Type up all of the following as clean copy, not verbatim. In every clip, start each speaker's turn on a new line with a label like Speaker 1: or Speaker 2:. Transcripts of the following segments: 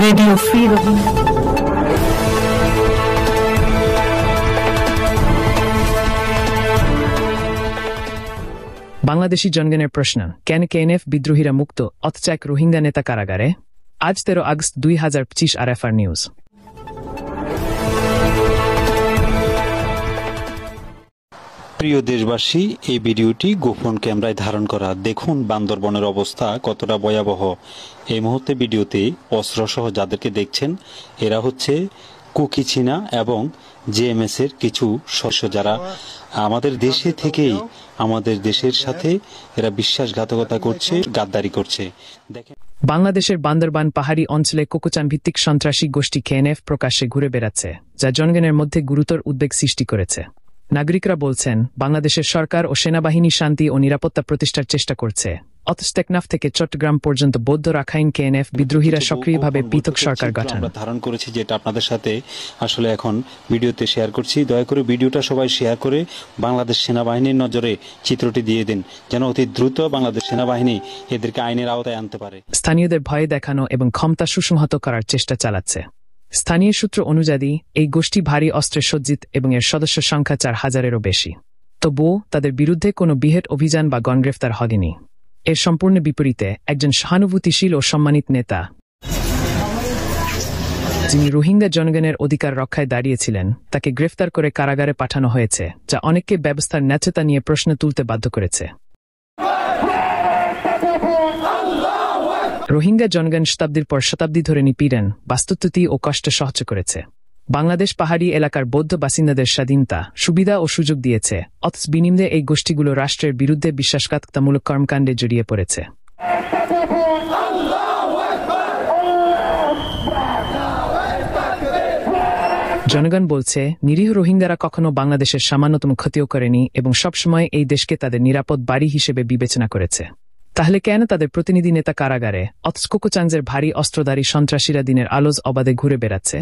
Speaker 1: Radio Free Rohingya।
Speaker 2: Bangladeshi জনগণের প্রশ্ন, কেন কেএনএফ বিদ্রোহীরা মুক্ত অথচ এক রোহিঙ্গা নেতা কারাগারে? আজ 13 আগস্ট 2025 RFR নিউজ।
Speaker 3: প্রিয় দেশবাসী, এই ভিডিওটি গোপন ক্যামেরায় ধারণ করা। দেখুন বান্দরবনের অবস্থা কতটা ভয়াবহ। এই মুহূর্তে ভিডিওতে অস্ত্রসহ যাদেরকে দেখছেন এরা হচ্ছে কুকি চীনা এবং জেএমএস এর কিছু সদস্য, যারা আমাদের দেশে থেকেই আমাদের দেশের সাথে এরা বিশ্বাসঘাতকতা করছে, গাদ্দারি করছে। দেখেন,
Speaker 2: বাংলাদেশের বান্দরবান পাহাড়ি অঞ্চলে কোকোচান ভিত্তিক সন্ত্রাসী গোষ্ঠী কেএনএফ প্রকাশ্যে ঘুরে বেড়াচ্ছে, যা জনগণের মধ্যে গুরুতর উদ্বেগ সৃষ্টি করেছে। নাগরিকরা বলছেন, বাংলাদেশের সরকার ও সেনাবাহিনী শান্তি ও নিরাপত্তা প্রতিষ্ঠার চেষ্টা করছে, অথচ টেকনাফ থেকে চট্টগ্রাম পর্যন্ত বৌদ্ধ রাখাইন কেএনএফ বিদ্রোহীরা সক্রিয়ভাবে পৃথক সরকার গঠন
Speaker 3: ধারণ করেছে, যেটা আপনাদের সাথে আসলে এখন ভিডিওতে শেয়ার করছি। দয়া করে ভিডিওটা সবাই শেয়ার করে বাংলাদেশ সেনাবাহিনীর নজরে চিত্রটি দিয়ে দিন, যেন অতি দ্রুত বাংলাদেশ সেনাবাহিনী এদেরকে আইনের আওতায় আনতে পারে।
Speaker 2: স্থানীয়দের ভয় দেখানো এবং ক্ষমতা সুসংহত করার চেষ্টা চালাচ্ছে। স্থানীয় সূত্র অনুযায়ী এই গোষ্ঠী ভারী অস্ত্রে সজ্জিত এবং এর সদস্য সংখ্যা 4000-এরও বেশি। তবুও তাদের বিরুদ্ধে কোনো বৃহৎ অভিযান বা গণগ্রেফতার হয়নি। এর সম্পূর্ণ বিপরীতে একজন সহানুভূতিশীল ও সম্মানিত নেতা, যিনি রোহিঙ্গা জনগণের অধিকার রক্ষায় দাঁড়িয়েছিলেন, তাকে গ্রেফতার করে কারাগারে পাঠানো হয়েছে, যা অনেককে ব্যবস্থার ন্যায্যতা নিয়ে প্রশ্ন তুলতে বাধ্য করেছে। রোহিঙ্গা জনগণ শতাব্দীর পর শতাব্দী ধরে নিপীড়ন, বাস্তুচ্যুতি ও কষ্ট সহ্য করেছে। বাংলাদেশ পাহাড়ি এলাকার বৌদ্ধ বাসিন্দাদের স্বাধীনতা, সুবিধা ও সুযোগ দিয়েছে, অথচ বিনিময়ে এই গোষ্ঠীগুলো রাষ্ট্রের বিরুদ্ধে বিশ্বাসঘাতকতামূলক কর্মকাণ্ডে জড়িয়ে পড়েছে। জনগণ বলছে, নিরীহ রোহিঙ্গারা কখনো বাংলাদেশের সামান্যতম ক্ষতিও করেনি এবং সবসময় এই দেশকে তাদের নিরাপদ বাড়ি হিসেবে বিবেচনা করেছে। তাহলে কেন তাদের প্রতিনিধি নেতা কারাগারে, অথচ কোকোচাঞ্জের ভারী অস্ত্রধারী সন্ত্রাসীরা দিনের আলোজ অবাধে ঘুরে বেড়াচ্ছে?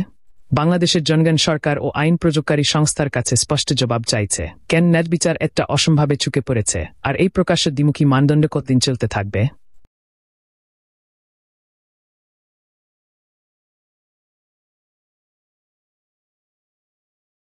Speaker 2: বাংলাদেশের জনগণ সরকার ও আইন প্রযোগকারী সংস্থার কাছে স্পষ্ট জবাব চাইছে। কেন ন্যায় বিচার একটা অসম্ভাবে চুকে পড়েছে, আর এই প্রকাশ্য দ্বিমুখী মানদণ্ড কতদিন চলতে থাকবে?